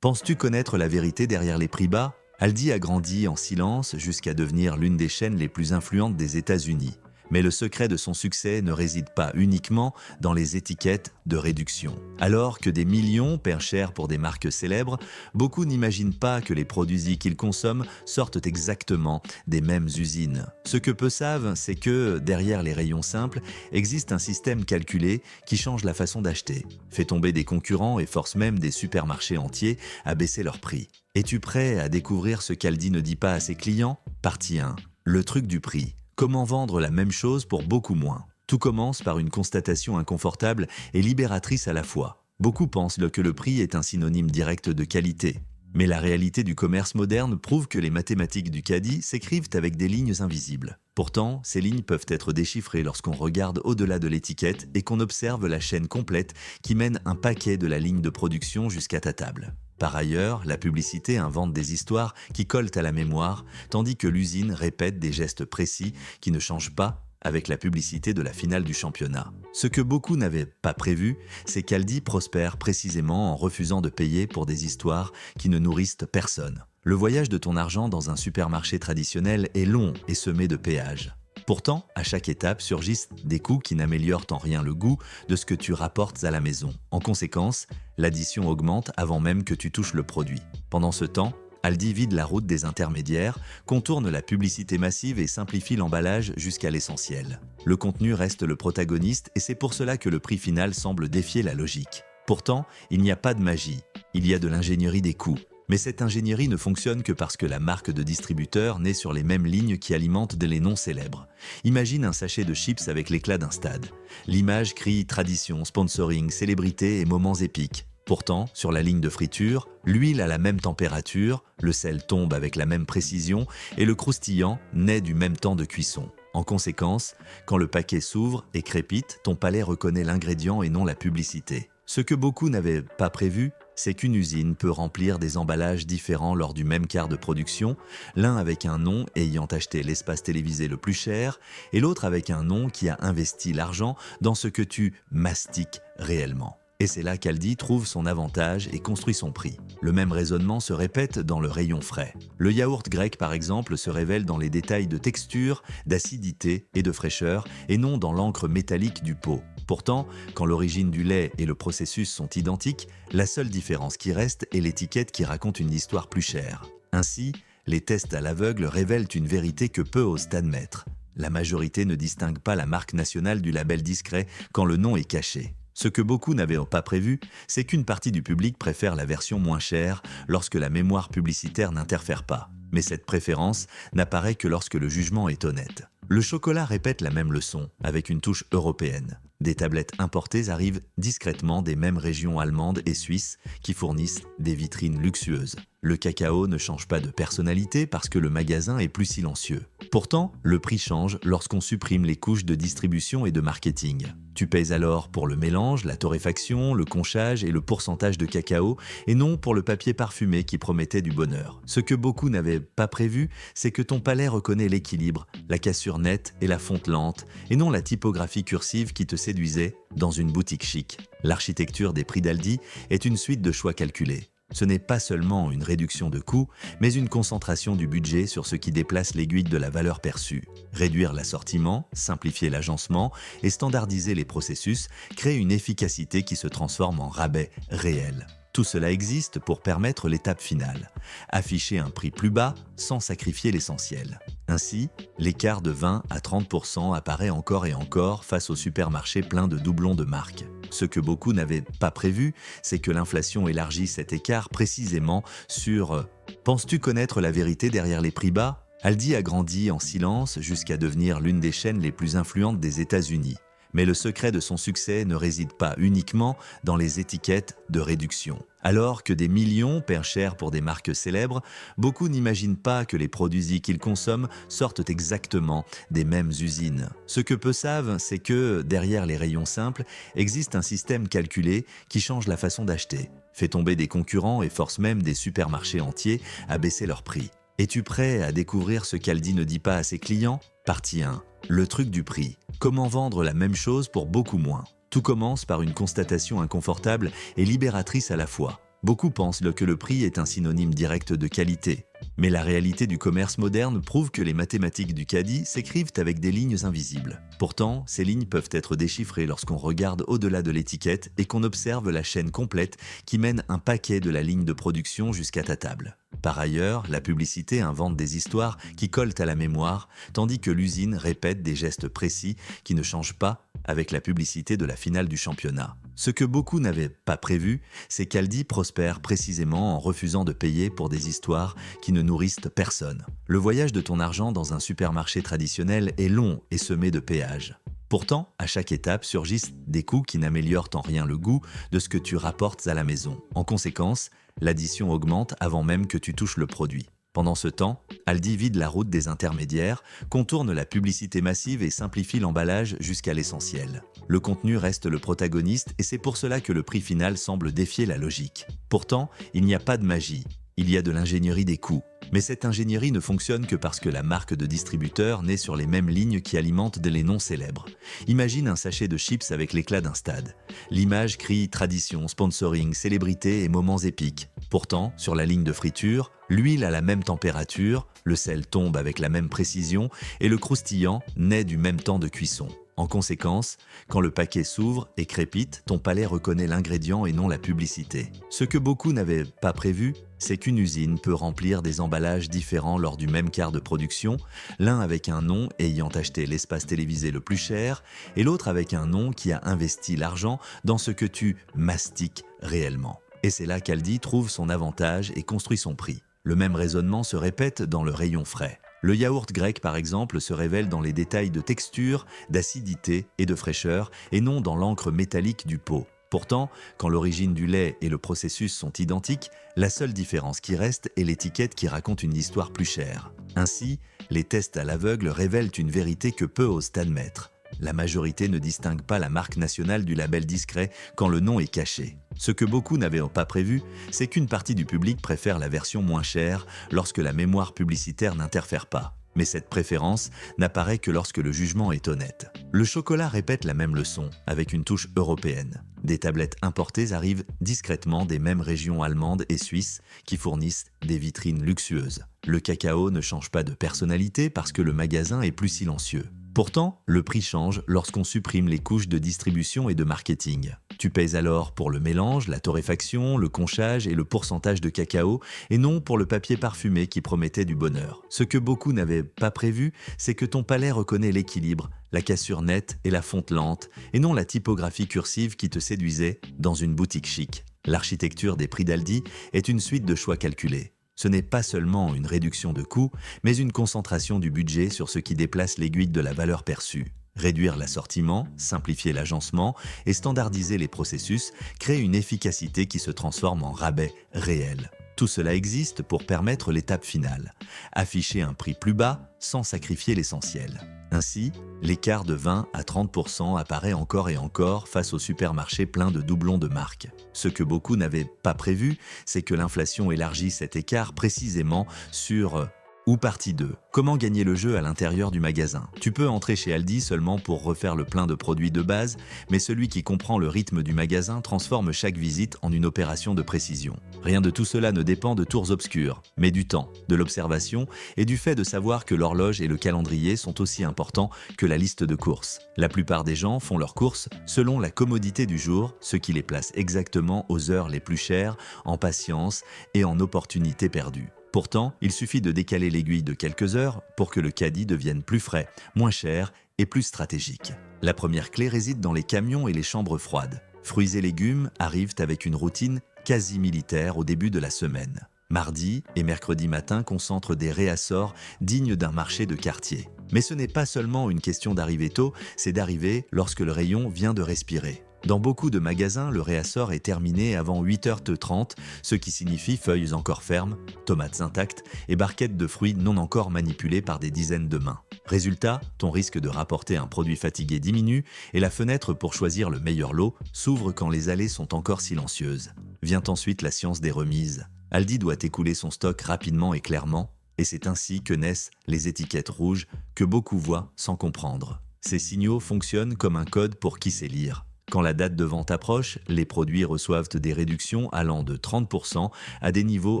Penses-tu connaître la vérité derrière les prix bas? Aldi a grandi en silence jusqu'à devenir l'une des chaînes les plus influentes des États-Unis. Mais le secret de son succès ne réside pas uniquement dans les étiquettes de réduction. Alors que des millions paient cher pour des marques célèbres, beaucoup n'imaginent pas que les produits qu'ils consomment sortent exactement des mêmes usines. Ce que peu savent, c'est que derrière les rayons simples existe un système calculé qui change la façon d'acheter, fait tomber des concurrents et force même des supermarchés entiers à baisser leurs prix. Es-tu prêt à découvrir ce qu'Aldi ne dit pas à ses clients? Partie 1. Le truc du prix. Comment vendre la même chose pour beaucoup moins? Tout commence par une constatation inconfortable et libératrice à la fois. Beaucoup pensent que le prix est un synonyme direct de qualité. Mais la réalité du commerce moderne prouve que les mathématiques du caddie s'écrivent avec des lignes invisibles. Pourtant, ces lignes peuvent être déchiffrées lorsqu'on regarde au-delà de l'étiquette et qu'on observe la chaîne complète qui mène un paquet de la ligne de production jusqu'à ta table. Par ailleurs, la publicité invente des histoires qui collent à la mémoire, tandis que l'usine répète des gestes précis qui ne changent pas avec la publicité de la finale du championnat. Ce que beaucoup n'avaient pas prévu, c'est qu'Aldi prospère précisément en refusant de payer pour des histoires qui ne nourrissent personne. Le voyage de ton argent dans un supermarché traditionnel est long et semé de péages. Pourtant, à chaque étape surgissent des coûts qui n'améliorent en rien le goût de ce que tu rapportes à la maison. En conséquence, l'addition augmente avant même que tu touches le produit. Pendant ce temps, Aldi vide la route des intermédiaires, contourne la publicité massive et simplifie l'emballage jusqu'à l'essentiel. Le contenu reste le protagoniste et c'est pour cela que le prix final semble défier la logique. Pourtant, il n'y a pas de magie, il y a de l'ingénierie des coûts. Mais cette ingénierie ne fonctionne que parce que la marque de distributeur naît sur les mêmes lignes qui alimentent les noms célèbres. Imagine un sachet de chips avec l'éclat d'un stade. L'image crie tradition, sponsoring, célébrité et moments épiques. Pourtant, sur la ligne de friture, l'huile a la même température, le sel tombe avec la même précision et le croustillant naît du même temps de cuisson. En conséquence, quand le paquet s'ouvre et crépite, ton palais reconnaît l'ingrédient et non la publicité. Ce que beaucoup n'avaient pas prévu, c'est qu'une usine peut remplir des emballages différents lors du même quart de production, l'un avec un nom ayant acheté l'espace télévisé le plus cher, et l'autre avec un nom qui a investi l'argent dans ce que tu mastiques réellement. Et c'est là qu'Aldi trouve son avantage et construit son prix. Le même raisonnement se répète dans le rayon frais. Le yaourt grec, par exemple, se révèle dans les détails de texture, d'acidité et de fraîcheur, et non dans l'encre métallique du pot. Pourtant, quand l'origine du lait et le processus sont identiques, la seule différence qui reste est l'étiquette qui raconte une histoire plus chère. Ainsi, les tests à l'aveugle révèlent une vérité que peu osent admettre. La majorité ne distingue pas la marque nationale du label discret quand le nom est caché. Ce que beaucoup n'avaient pas prévu, c'est qu'une partie du public préfère la version moins chère lorsque la mémoire publicitaire n'interfère pas. Mais cette préférence n'apparaît que lorsque le jugement est honnête. Le chocolat répète la même leçon, avec une touche européenne. Des tablettes importées arrivent discrètement des mêmes régions allemandes et suisses qui fournissent des vitrines luxueuses. Le cacao ne change pas de personnalité parce que le magasin est plus silencieux. Pourtant, le prix change lorsqu'on supprime les couches de distribution et de marketing. Tu payes alors pour le mélange, la torréfaction, le conchage et le pourcentage de cacao, et non pour le papier parfumé qui promettait du bonheur. Ce que beaucoup n'avaient pas prévu, c'est que ton palais reconnaît l'équilibre, la cassure nette et la fonte lente, et non la typographie cursive qui te séduisait dans une boutique chic. L'architecture des prix d'Aldi est une suite de choix calculés. Ce n'est pas seulement une réduction de coûts, mais une concentration du budget sur ce qui déplace l'aiguille de la valeur perçue. Réduire l'assortiment, simplifier l'agencement et standardiser les processus crée une efficacité qui se transforme en rabais réel. Tout cela existe pour permettre l'étape finale, afficher un prix plus bas sans sacrifier l'essentiel. Ainsi, l'écart de 20 à 30% apparaît encore et encore face aux supermarchés pleins de doublons de marques. Ce que beaucoup n'avaient pas prévu, c'est que l'inflation élargit cet écart précisément sur « Penses-tu connaître la vérité derrière les prix bas ?» Aldi a grandi en silence jusqu'à devenir l'une des chaînes les plus influentes des États-Unis. Mais le secret de son succès ne réside pas uniquement dans les étiquettes de réduction. Alors que des millions paient cher pour des marques célèbres, beaucoup n'imaginent pas que les produits qu'ils consomment sortent exactement des mêmes usines. Ce que peu savent, c'est que, derrière les rayons simples, existe un système calculé qui change la façon d'acheter, fait tomber des concurrents et force même des supermarchés entiers à baisser leurs prix. Es-tu prêt à découvrir ce qu'Aldi ne dit pas à ses clients? Partie 1. Le truc du prix. Comment vendre la même chose pour beaucoup moins? Tout commence par une constatation inconfortable et libératrice à la fois. Beaucoup pensent que le prix est un synonyme direct de qualité. Mais la réalité du commerce moderne prouve que les mathématiques du caddie s'écrivent avec des lignes invisibles. Pourtant, ces lignes peuvent être déchiffrées lorsqu'on regarde au-delà de l'étiquette et qu'on observe la chaîne complète qui mène un paquet de la ligne de production jusqu'à ta table. Par ailleurs, la publicité invente des histoires qui collent à la mémoire, tandis que l'usine répète des gestes précis qui ne changent pas avec la publicité de la finale du championnat. Ce que beaucoup n'avaient pas prévu, c'est qu'Aldi prospère précisément en refusant de payer pour des histoires qui ne nourrissent personne. Le voyage de ton argent dans un supermarché traditionnel est long et semé de péages. Pourtant, à chaque étape surgissent des coûts qui n'améliorent en rien le goût de ce que tu rapportes à la maison. En conséquence, l'addition augmente avant même que tu touches le produit. Pendant ce temps, Aldi vide la route des intermédiaires, contourne la publicité massive et simplifie l'emballage jusqu'à l'essentiel. Le contenu reste le protagoniste et c'est pour cela que le prix final semble défier la logique. Pourtant, il n'y a pas de magie, il y a de l'ingénierie des coûts. Mais cette ingénierie ne fonctionne que parce que la marque de distributeur naît sur les mêmes lignes qui alimentent les noms célèbres. Imagine un sachet de chips avec l'éclat d'un stade. L'image crie tradition, sponsoring, célébrité et moments épiques. Pourtant, sur la ligne de friture, l'huile a la même température, le sel tombe avec la même précision et le croustillant naît du même temps de cuisson. En conséquence, quand le paquet s'ouvre et crépite, ton palais reconnaît l'ingrédient et non la publicité. Ce que beaucoup n'avaient pas prévu, c'est qu'une usine peut remplir des emballages différents lors du même quart de production, l'un avec un nom ayant acheté l'espace télévisé le plus cher, et l'autre avec un nom qui a investi l'argent dans ce que tu mastiques réellement. Et c'est là qu'Aldi trouve son avantage et construit son prix. Le même raisonnement se répète dans le rayon frais. Le yaourt grec, par exemple, se révèle dans les détails de texture, d'acidité et de fraîcheur, et non dans l'encre métallique du pot. Pourtant, quand l'origine du lait et le processus sont identiques, la seule différence qui reste est l'étiquette qui raconte une histoire plus chère. Ainsi, les tests à l'aveugle révèlent une vérité que peu osent admettre. La majorité ne distingue pas la marque nationale du label discret quand le nom est caché. Ce que beaucoup n'avaient pas prévu, c'est qu'une partie du public préfère la version moins chère lorsque la mémoire publicitaire n'interfère pas. Mais cette préférence n'apparaît que lorsque le jugement est honnête. Le chocolat répète la même leçon, avec une touche européenne. Des tablettes importées arrivent discrètement des mêmes régions allemandes et suisses qui fournissent des vitrines luxueuses. Le cacao ne change pas de personnalité parce que le magasin est plus silencieux. Pourtant, le prix change lorsqu'on supprime les couches de distribution et de marketing. Tu payes alors pour le mélange, la torréfaction, le conchage et le pourcentage de cacao, et non pour le papier parfumé qui promettait du bonheur. Ce que beaucoup n'avaient pas prévu, c'est que ton palais reconnaît l'équilibre, la cassure nette et la fonte lente, et non la typographie cursive qui te séduisait dans une boutique chic. L'architecture des prix d'Aldi est une suite de choix calculés. Ce n'est pas seulement une réduction de coûts, mais une concentration du budget sur ce qui déplace l'aiguille de la valeur perçue. Réduire l'assortiment, simplifier l'agencement et standardiser les processus crée une efficacité qui se transforme en rabais réel. Tout cela existe pour permettre l'étape finale, afficher un prix plus bas sans sacrifier l'essentiel. Ainsi, l'écart de 20 à 30% apparaît encore et encore face aux supermarchés pleins de doublons de marques. Ce que beaucoup n'avaient pas prévu, c'est que l'inflation élargit cet écart précisément sur ou partie 2. Comment gagner le jeu à l'intérieur du magasin? Tu peux entrer chez Aldi seulement pour refaire le plein de produits de base, mais celui qui comprend le rythme du magasin transforme chaque visite en une opération de précision. Rien de tout cela ne dépend de tours obscurs, mais du temps, de l'observation et du fait de savoir que l'horloge et le calendrier sont aussi importants que la liste de courses. La plupart des gens font leurs courses selon la commodité du jour, ce qui les place exactement aux heures les plus chères, en patience et en opportunités perdues. Pourtant, il suffit de décaler l'aiguille de quelques heures pour que le caddie devienne plus frais, moins cher et plus stratégique. La première clé réside dans les camions et les chambres froides. Fruits et légumes arrivent avec une routine quasi militaire au début de la semaine. Mardi et mercredi matin concentrent des réassorts dignes d'un marché de quartier. Mais ce n'est pas seulement une question d'arriver tôt, c'est d'arriver lorsque le rayon vient de respirer. Dans beaucoup de magasins, le réassort est terminé avant 8h30, ce qui signifie feuilles encore fermes, tomates intactes et barquettes de fruits non encore manipulées par des dizaines de mains. Résultat, ton risque de rapporter un produit fatigué diminue et la fenêtre pour choisir le meilleur lot s'ouvre quand les allées sont encore silencieuses. Vient ensuite la science des remises. Aldi doit écouler son stock rapidement et clairement, et c'est ainsi que naissent les étiquettes rouges que beaucoup voient sans comprendre. Ces signaux fonctionnent comme un code pour qui sait lire. Quand la date de vente approche, les produits reçoivent des réductions allant de 30% à des niveaux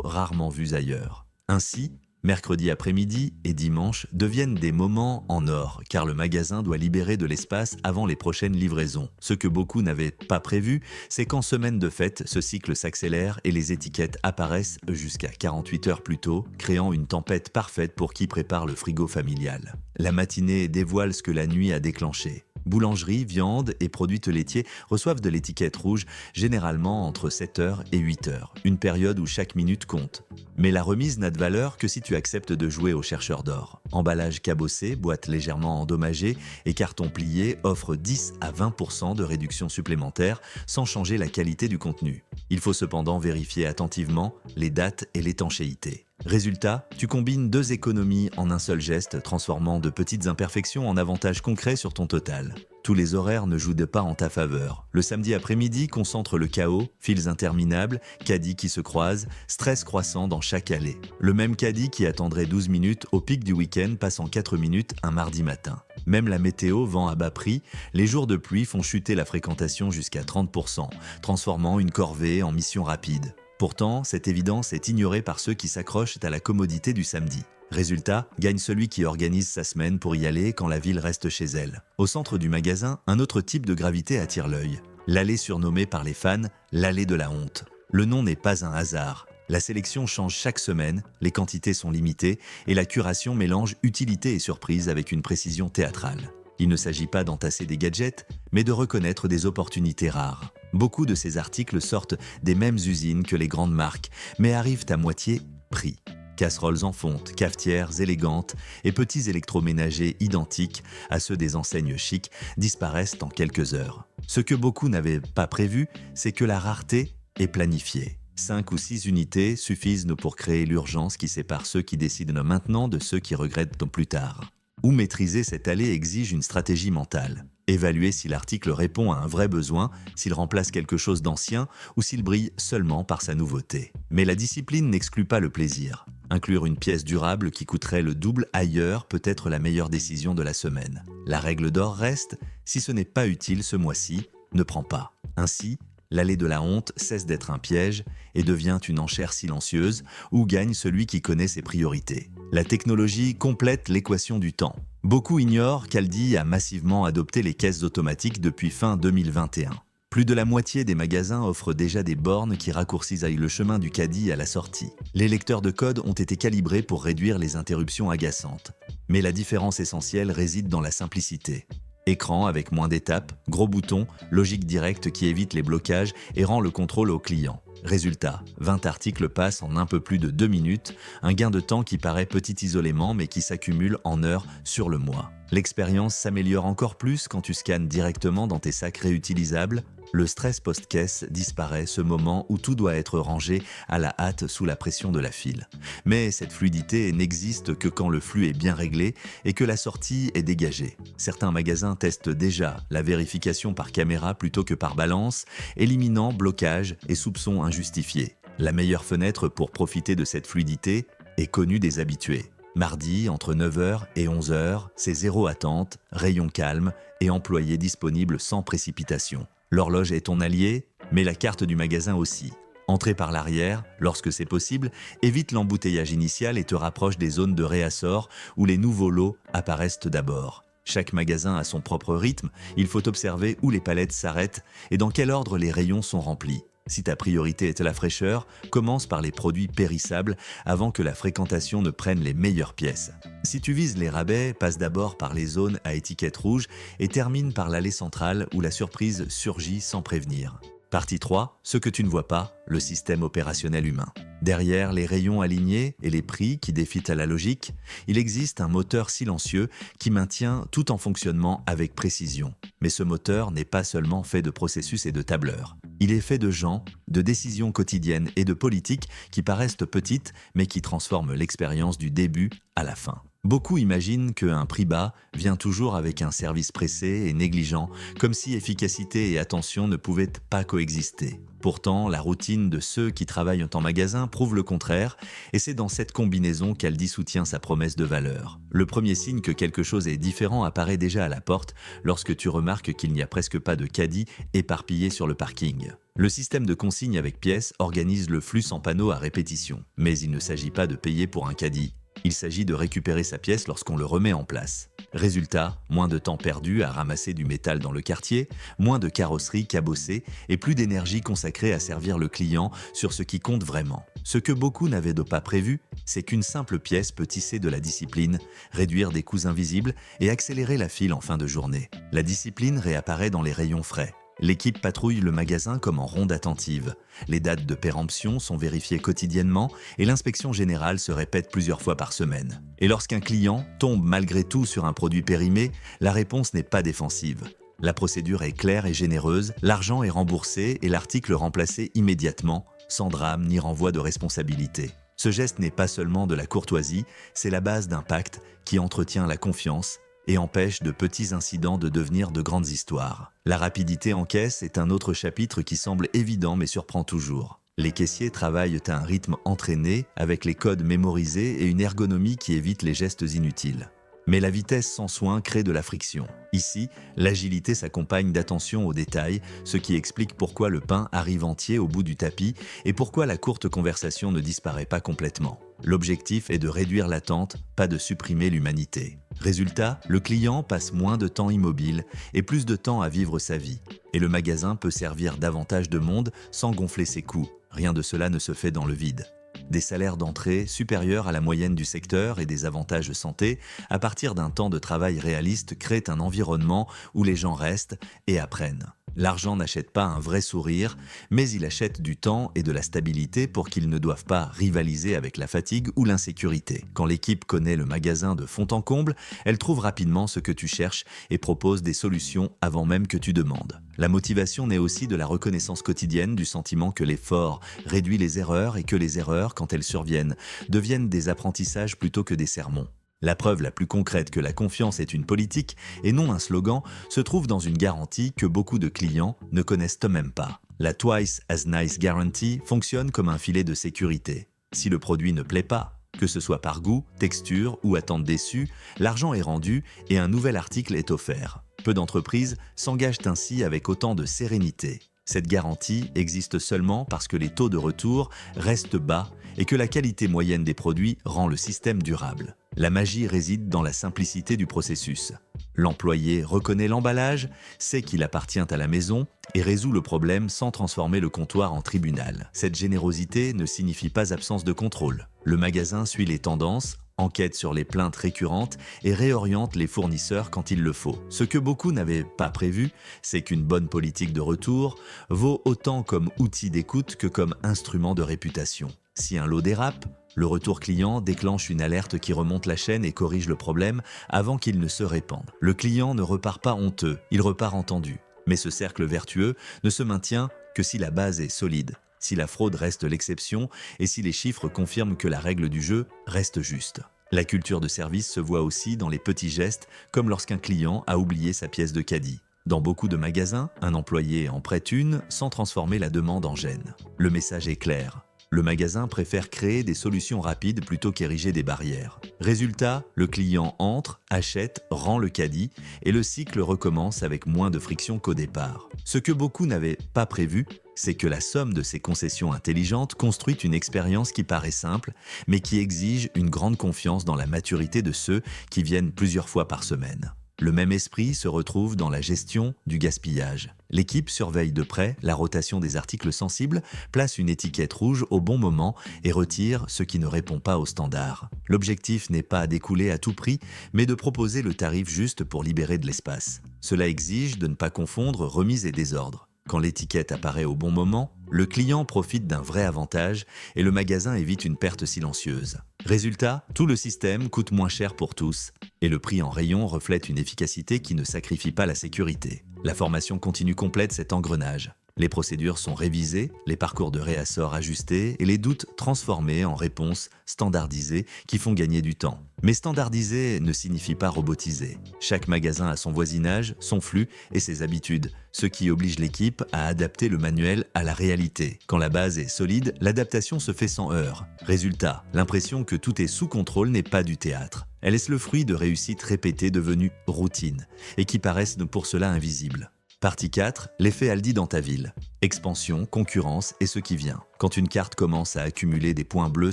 rarement vus ailleurs. Ainsi, mercredi après-midi et dimanche deviennent des moments en or, car le magasin doit libérer de l'espace avant les prochaines livraisons. Ce que beaucoup n'avaient pas prévu, c'est qu'en semaine de fête, ce cycle s'accélère et les étiquettes apparaissent jusqu'à 48 heures plus tôt, créant une tempête parfaite pour qui prépare le frigo familial. La matinée dévoile ce que la nuit a déclenché. Boulangerie, viande et produits laitiers reçoivent de l'étiquette rouge, généralement entre 7h et 8h, une période où chaque minute compte. Mais la remise n'a de valeur que si tu acceptes de jouer au chercheur d'or. Emballage cabossé, boîte légèrement endommagée et carton plié offrent 10 à 20% de réduction supplémentaire sans changer la qualité du contenu. Il faut cependant vérifier attentivement les dates et l'étanchéité. Résultat, tu combines 2 économies en un seul geste, transformant de petites imperfections en avantages concrets sur ton total. Tous les horaires ne jouent pas en ta faveur. Le samedi après-midi concentre le chaos, files interminables, caddies qui se croisent, stress croissant dans chaque allée. Le même caddie qui attendrait 12 minutes au pic du week-end passe en 4 minutes un mardi matin. Même la météo vend à bas prix, les jours de pluie font chuter la fréquentation jusqu'à 30%, transformant une corvée en mission rapide. Pourtant, cette évidence est ignorée par ceux qui s'accrochent à la commodité du samedi. Résultat, gagne celui qui organise sa semaine pour y aller quand la ville reste chez elle. Au centre du magasin, un autre type de gravité attire l'œil. L'allée surnommée par les fans « l'allée de la honte ». Le nom n'est pas un hasard. La sélection change chaque semaine, les quantités sont limitées et la curation mélange utilité et surprise avec une précision théâtrale. Il ne s'agit pas d'entasser des gadgets, mais de reconnaître des opportunités rares. Beaucoup de ces articles sortent des mêmes usines que les grandes marques, mais arrivent à moitié prix. Casseroles en fonte, cafetières élégantes et petits électroménagers identiques à ceux des enseignes chics disparaissent en quelques heures. Ce que beaucoup n'avaient pas prévu, c'est que la rareté est planifiée. 5 ou 6 unités suffisent pour créer l'urgence qui sépare ceux qui décident maintenant de ceux qui regrettent plus tard. Ou maîtriser cette allée exige une stratégie mentale. Évaluer si l'article répond à un vrai besoin, s'il remplace quelque chose d'ancien ou s'il brille seulement par sa nouveauté. Mais la discipline n'exclut pas le plaisir. Inclure une pièce durable qui coûterait le double ailleurs peut être la meilleure décision de la semaine. La règle d'or reste, si ce n'est pas utile ce mois-ci, ne prends pas. Ainsi, l'allée de la honte cesse d'être un piège et devient une enchère silencieuse où gagne celui qui connaît ses priorités. La technologie complète l'équation du temps. Beaucoup ignorent qu'Aldi a massivement adopté les caisses automatiques depuis fin 2021. Plus de la moitié des magasins offrent déjà des bornes qui raccourcissent le chemin du caddie à la sortie. Les lecteurs de code ont été calibrés pour réduire les interruptions agaçantes. Mais la différence essentielle réside dans la simplicité. Écran avec moins d'étapes, gros boutons, logique directe qui évite les blocages et rend le contrôle au client. Résultat, 20 articles passent en un peu plus de 2 minutes, un gain de temps qui paraît petit isolément mais qui s'accumule en heures sur le mois. L'expérience s'améliore encore plus quand tu scannes directement dans tes sacs réutilisables. Le stress post-caisse disparaît, ce moment où tout doit être rangé à la hâte sous la pression de la file. Mais cette fluidité n'existe que quand le flux est bien réglé et que la sortie est dégagée. Certains magasins testent déjà la vérification par caméra plutôt que par balance, éliminant blocages et soupçons injustifiés. La meilleure fenêtre pour profiter de cette fluidité est connue des habitués. Mardi, entre 9h et 11h, c'est zéro attente, rayon calme et employés disponibles sans précipitation. L'horloge est ton allié, mais la carte du magasin aussi. Entrer par l'arrière, lorsque c'est possible, évite l'embouteillage initial et te rapproche des zones de réassort où les nouveaux lots apparaissent d'abord. Chaque magasin a son propre rythme, il faut observer où les palettes s'arrêtent et dans quel ordre les rayons sont remplis. Si ta priorité est la fraîcheur, commence par les produits périssables avant que la fréquentation ne prenne les meilleures pièces. Si tu vises les rabais, passe d'abord par les zones à étiquette rouge et termine par l'allée centrale où la surprise surgit sans prévenir. Partie 3, ce que tu ne vois pas, le système opérationnel humain. Derrière les rayons alignés et les prix qui défient à la logique, il existe un moteur silencieux qui maintient tout en fonctionnement avec précision. Mais ce moteur n'est pas seulement fait de processus et de tableurs. Il est fait de gens, de décisions quotidiennes et de politiques qui paraissent petites mais qui transforment l'expérience du début à la fin. Beaucoup imaginent qu'un prix bas vient toujours avec un service pressé et négligent, comme si efficacité et attention ne pouvaient pas coexister. Pourtant, la routine de ceux qui travaillent en magasin prouve le contraire, et c'est dans cette combinaison qu'Aldi soutient sa promesse de valeur. Le premier signe que quelque chose est différent apparaît déjà à la porte lorsque tu remarques qu'il n'y a presque pas de caddies éparpillés sur le parking. Le système de consigne avec pièces organise le flux sans panneau à répétition, mais il ne s'agit pas de payer pour un caddie. Il s'agit de récupérer sa pièce lorsqu'on le remet en place. Résultat, moins de temps perdu à ramasser du métal dans le quartier, moins de carrosserie cabossée et plus d'énergie consacrée à servir le client sur ce qui compte vraiment. Ce que beaucoup n'avaient pas prévu, c'est qu'une simple pièce peut tisser de la discipline, réduire des coûts invisibles et accélérer la file en fin de journée. La discipline réapparaît dans les rayons frais. L'équipe patrouille le magasin comme en ronde attentive. Les dates de péremption sont vérifiées quotidiennement et l'inspection générale se répète plusieurs fois par semaine. Et lorsqu'un client tombe malgré tout sur un produit périmé, la réponse n'est pas défensive. La procédure est claire et généreuse, l'argent est remboursé et l'article remplacé immédiatement, sans drame ni renvoi de responsabilité. Ce geste n'est pas seulement de la courtoisie, c'est la base d'un pacte qui entretient la confiance et empêche de petits incidents de devenir de grandes histoires. La rapidité en caisse est un autre chapitre qui semble évident mais surprend toujours. Les caissiers travaillent à un rythme entraîné, avec les codes mémorisés et une ergonomie qui évite les gestes inutiles. Mais la vitesse sans soin crée de la friction. Ici, l'agilité s'accompagne d'attention aux détails, ce qui explique pourquoi le pain arrive entier au bout du tapis et pourquoi la courte conversation ne disparaît pas complètement. L'objectif est de réduire l'attente, pas de supprimer l'humanité. Résultat, le client passe moins de temps immobile et plus de temps à vivre sa vie. Et le magasin peut servir davantage de monde sans gonfler ses coûts. Rien de cela ne se fait dans le vide. Des salaires d'entrée supérieurs à la moyenne du secteur et des avantages santé à partir d'un temps de travail réaliste créent un environnement où les gens restent et apprennent. L'argent n'achète pas un vrai sourire, mais il achète du temps et de la stabilité pour qu'ils ne doivent pas rivaliser avec la fatigue ou l'insécurité. Quand l'équipe connaît le magasin de fond en comble, elle trouve rapidement ce que tu cherches et propose des solutions avant même que tu demandes. La motivation naît aussi de la reconnaissance quotidienne du sentiment que l'effort réduit les erreurs et que les erreurs, quand elles surviennent, deviennent des apprentissages plutôt que des sermons. La preuve la plus concrète que la confiance est une politique et non un slogan se trouve dans une garantie que beaucoup de clients ne connaissent eux-mêmes pas. La Twice as Nice Guarantee fonctionne comme un filet de sécurité. Si le produit ne plaît pas, que ce soit par goût, texture ou attente déçue, l'argent est rendu et un nouvel article est offert. Peu d'entreprises s'engagent ainsi avec autant de sérénité. Cette garantie existe seulement parce que les taux de retour restent bas et que la qualité moyenne des produits rend le système durable. La magie réside dans la simplicité du processus. L'employé reconnaît l'emballage, sait qu'il appartient à la maison et résout le problème sans transformer le comptoir en tribunal. Cette générosité ne signifie pas absence de contrôle. Le magasin suit les tendances, enquête sur les plaintes récurrentes et réoriente les fournisseurs quand il le faut. Ce que beaucoup n'avaient pas prévu, c'est qu'une bonne politique de retour vaut autant comme outil d'écoute que comme instrument de réputation. Si un lot dérape, le retour client déclenche une alerte qui remonte la chaîne et corrige le problème avant qu'il ne se répande. Le client ne repart pas honteux, il repart entendu. Mais ce cercle vertueux ne se maintient que si la base est solide, si la fraude reste l'exception et si les chiffres confirment que la règle du jeu reste juste. La culture de service se voit aussi dans les petits gestes, comme lorsqu'un client a oublié sa pièce de caddie. Dans beaucoup de magasins, un employé en prête une sans transformer la demande en gêne. Le message est clair. Le magasin préfère créer des solutions rapides plutôt qu'ériger des barrières. Résultat, le client entre, achète, rend le caddie et le cycle recommence avec moins de friction qu'au départ. Ce que beaucoup n'avaient pas prévu, c'est que la somme de ces concessions intelligentes construit une expérience qui paraît simple, mais qui exige une grande confiance dans la maturité de ceux qui viennent plusieurs fois par semaine. Le même esprit se retrouve dans la gestion du gaspillage. L'équipe surveille de près la rotation des articles sensibles, place une étiquette rouge au bon moment et retire ce qui ne répond pas aux standards. L'objectif n'est pas d'écouler à tout prix, mais de proposer le tarif juste pour libérer de l'espace. Cela exige de ne pas confondre remise et désordre. Quand l'étiquette apparaît au bon moment, le client profite d'un vrai avantage et le magasin évite une perte silencieuse. Résultat, tout le système coûte moins cher pour tous et le prix en rayon reflète une efficacité qui ne sacrifie pas la sécurité. La formation continue complète cet engrenage. Les procédures sont révisées, les parcours de réassort ajustés et les doutes transformés en réponses standardisées qui font gagner du temps. Mais standardiser ne signifie pas robotiser. Chaque magasin a son voisinage, son flux et ses habitudes, ce qui oblige l'équipe à adapter le manuel à la réalité. Quand la base est solide, l'adaptation se fait sans heurts. Résultat, l'impression que tout est sous contrôle n'est pas du théâtre. Elle est le fruit de réussites répétées devenues routine et qui paraissent pour cela invisibles. Partie 4, l'effet Aldi dans ta ville. Expansion, concurrence et ce qui vient. Quand une carte commence à accumuler des points bleus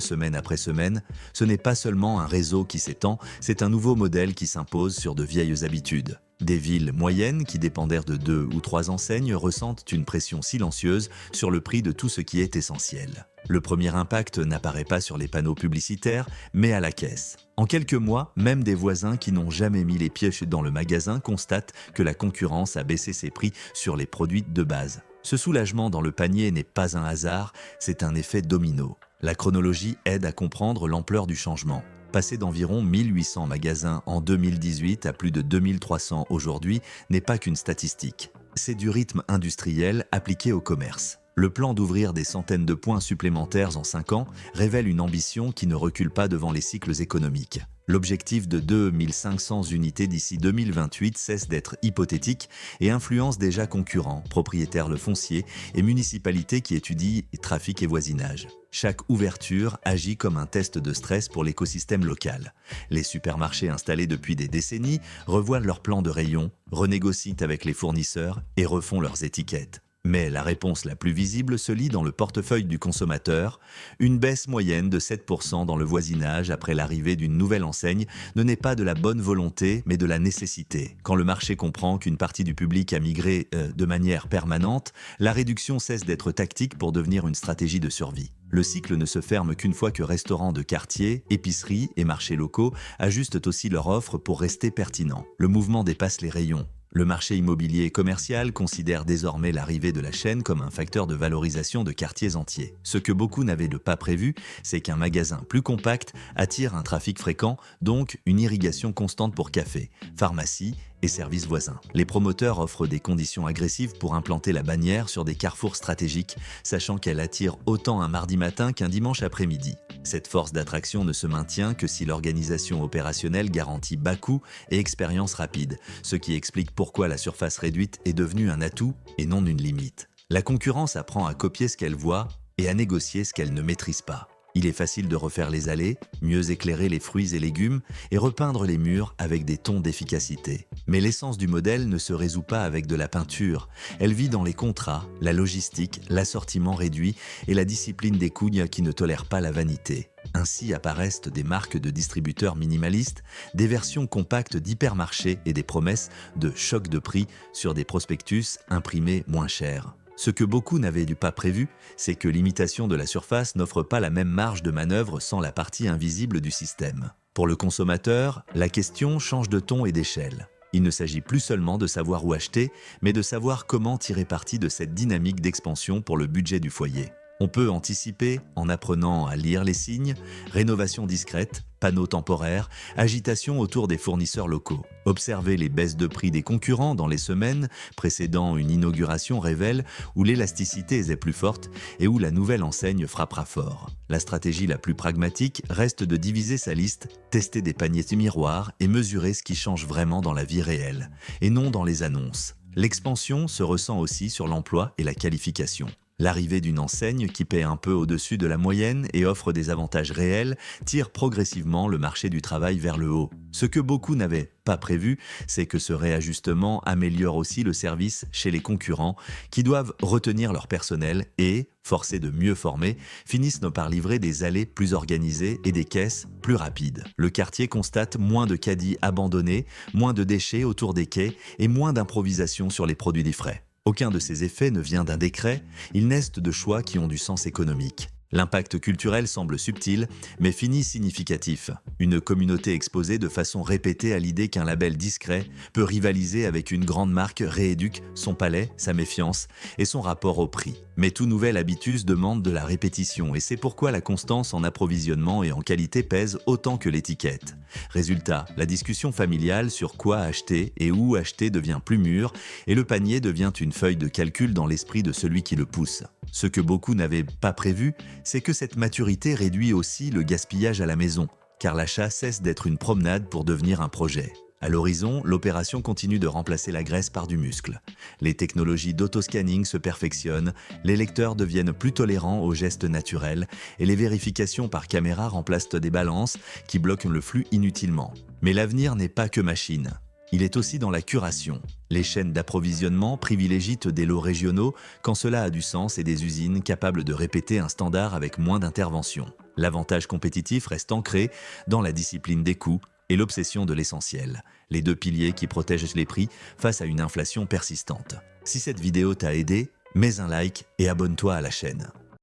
semaine après semaine, ce n'est pas seulement un réseau qui s'étend, c'est un nouveau modèle qui s'impose sur de vieilles habitudes. Des villes moyennes qui dépendèrent de 2 ou 3 enseignes ressentent une pression silencieuse sur le prix de tout ce qui est essentiel. Le premier impact n'apparaît pas sur les panneaux publicitaires, mais à la caisse. En quelques mois, même des voisins qui n'ont jamais mis les pieds dans le magasin constatent que la concurrence a baissé ses prix sur les produits de base. Ce soulagement dans le panier n'est pas un hasard, c'est un effet domino. La chronologie aide à comprendre l'ampleur du changement. Passer d'environ 1800 magasins en 2018 à plus de 2300 aujourd'hui n'est pas qu'une statistique. C'est du rythme industriel appliqué au commerce. Le plan d'ouvrir des centaines de points supplémentaires en 5 ans révèle une ambition qui ne recule pas devant les cycles économiques. L'objectif de 2500 unités d'ici 2028 cesse d'être hypothétique et influence déjà concurrents, propriétaires le foncier et municipalités qui étudient trafic et voisinage. Chaque ouverture agit comme un test de stress pour l'écosystème local. Les supermarchés installés depuis des décennies revoient leur plan de rayon, renégocient avec les fournisseurs et refont leurs étiquettes. Mais la réponse la plus visible se lit dans le portefeuille du consommateur. Une baisse moyenne de 7% dans le voisinage après l'arrivée d'une nouvelle enseigne ne naît pas de la bonne volonté, mais de la nécessité. Quand le marché comprend qu'une partie du public a migré de manière permanente, la réduction cesse d'être tactique pour devenir une stratégie de survie. Le cycle ne se ferme qu'une fois que restaurants de quartier, épiceries et marchés locaux ajustent aussi leur offre pour rester pertinents. Le mouvement dépasse les rayons. Le marché immobilier et commercial considère désormais l'arrivée de la chaîne comme un facteur de valorisation de quartiers entiers. Ce que beaucoup n'avaient pas prévu, c'est qu'un magasin plus compact attire un trafic fréquent, donc une irrigation constante pour cafés, pharmacies et services voisins. Les promoteurs offrent des conditions agressives pour implanter la bannière sur des carrefours stratégiques, sachant qu'elle attire autant un mardi matin qu'un dimanche après-midi. Cette force d'attraction ne se maintient que si l'organisation opérationnelle garantit bas coût et expérience rapide, ce qui explique pourquoi la surface réduite est devenue un atout et non une limite. La concurrence apprend à copier ce qu'elle voit et à négocier ce qu'elle ne maîtrise pas. Il est facile de refaire les allées, mieux éclairer les fruits et légumes et repeindre les murs avec des tons d'efficacité. Mais l'essence du modèle ne se résout pas avec de la peinture. Elle vit dans les contrats, la logistique, l'assortiment réduit et la discipline des coûts qui ne tolèrent pas la vanité. Ainsi apparaissent des marques de distributeurs minimalistes, des versions compactes d'hypermarchés et des promesses de choc de prix sur des prospectus imprimés moins chers. Ce que beaucoup n'avaient pas prévu, c'est que l'imitation de la surface n'offre pas la même marge de manœuvre sans la partie invisible du système. Pour le consommateur, la question change de ton et d'échelle. Il ne s'agit plus seulement de savoir où acheter, mais de savoir comment tirer parti de cette dynamique d'expansion pour le budget du foyer. On peut anticiper en apprenant à lire les signes, rénovation discrète, panneaux temporaires, agitation autour des fournisseurs locaux. Observer les baisses de prix des concurrents dans les semaines précédant une inauguration révèle où l'élasticité est plus forte et où la nouvelle enseigne frappera fort. La stratégie la plus pragmatique reste de diviser sa liste, tester des paniers miroirs et mesurer ce qui change vraiment dans la vie réelle, et non dans les annonces. L'expansion se ressent aussi sur l'emploi et la qualification. L'arrivée d'une enseigne qui paie un peu au-dessus de la moyenne et offre des avantages réels tire progressivement le marché du travail vers le haut. Ce que beaucoup n'avaient pas prévu, c'est que ce réajustement améliore aussi le service chez les concurrents qui doivent retenir leur personnel et, forcés de mieux former, finissent par livrer des allées plus organisées et des caisses plus rapides. Le quartier constate moins de caddies abandonnés, moins de déchets autour des quais et moins d'improvisation sur les produits frais. Aucun de ces effets ne vient d'un décret, ils naissent de choix qui ont du sens économique. L'impact culturel semble subtil, mais finit significatif. Une communauté exposée de façon répétée à l'idée qu'un label discret peut rivaliser avec une grande marque rééduque son palais, sa méfiance et son rapport au prix. Mais tout nouvel habitus demande de la répétition et c'est pourquoi la constance en approvisionnement et en qualité pèse autant que l'étiquette. Résultat, la discussion familiale sur quoi acheter et où acheter devient plus mûre et le panier devient une feuille de calcul dans l'esprit de celui qui le pousse. Ce que beaucoup n'avaient pas prévu, c'est que cette maturité réduit aussi le gaspillage à la maison, car l'achat cesse d'être une promenade pour devenir un projet. À l'horizon, l'opération continue de remplacer la graisse par du muscle. Les technologies d'autoscanning se perfectionnent, les lecteurs deviennent plus tolérants aux gestes naturels et les vérifications par caméra remplacent des balances qui bloquent le flux inutilement. Mais l'avenir n'est pas que machine. Il est aussi dans la curation. Les chaînes d'approvisionnement privilégient des lots régionaux quand cela a du sens et des usines capables de répéter un standard avec moins d'intervention. L'avantage compétitif reste ancré dans la discipline des coûts et l'obsession de l'essentiel, les deux piliers qui protègent les prix face à une inflation persistante. Si cette vidéo t'a aidé, mets un like et abonne-toi à la chaîne.